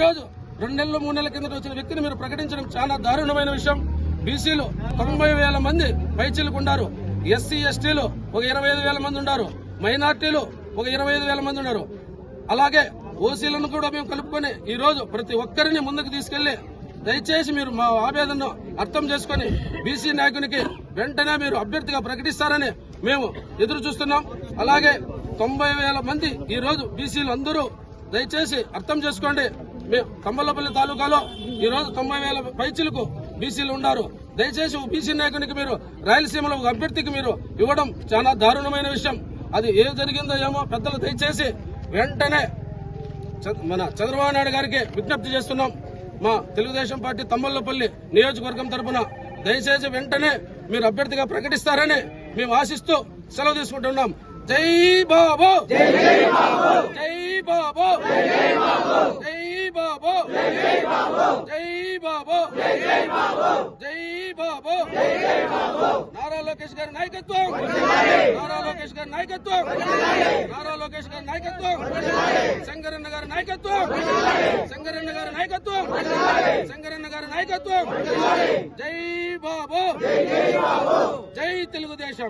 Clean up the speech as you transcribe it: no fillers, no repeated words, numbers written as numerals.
రోజు 2 నెలలు 3 నెలల కిందట వచ్చిన వ్యక్తిని మీరు ప్రకటించడం చాలా దారుణమైన విషయం. బీసీలు 90,000 మంది పైచీలకు ఉన్నారు. ఎస్సీ ఎస్టీలు ఒక 25,000 మంది ఉన్నారు. మైనార్టీలు ఒక 25,000 మంది ఉన్నారు. అలాగే ఓసీలను కూడా మేము కలుపుకొని ఈ రోజు ప్రతి ఒక్కరిని ముందుకు తీసుకెళ్లి దయచేసి మీరు మా ఆవేదనను అర్థం చేసుకుని బీసీ నాయకునికి వెంటనే మీరు అభ్యర్థిగా ప్రకటిస్తారని మేము ఎదురు చూస్తున్నాం. అలాగే 90,000 మంది ఈ రోజు బీసీలు అందరూ దయచేసి అర్థం చేసుకోండి. మేము తంబలపల్లి తాలూకాలో ఈ రోజు 90,000 పైచీలకు బీసీలు ఉన్నారు. దయచేసి బీసీ నాయకునికి మీరు రాయలసీమలో ఒక అభ్యర్థికి మీరు ఇవ్వడం చాలా దారుణమైన విషయం. అది ఏం జరిగిందో ఏమో పెద్దలు దయచేసి వెంటనే మన చంద్రబాబు నాయుడు గారికి విజ్ఞప్తి చేస్తున్నాం. మా తెలుగుదేశం పార్టీ తమ్మలపల్లి నియోజకవర్గం తరఫున దయచేసి వెంటనే మీరు అభ్యర్థిగా ప్రకటిస్తారని మేము ఆశిస్తూ సెలవు తీసుకుంటున్నాం. జై బాబు, జై బాబు, జై బాబు, జై బాబు, జై బాబు. నారా లోకేష్ గారి నాయకత్వం, నారా లోకేష్ గారి నాయకత్వం, నారా లోకేష్ గారి నాయకత్వం, శంకరన్న గారి నాయకత్వం, శంకరన్న గారి నాయకత్వం, శంకరన్న గారి నాయకత్వం. జై బాబు, జై తెలుగుదేశం.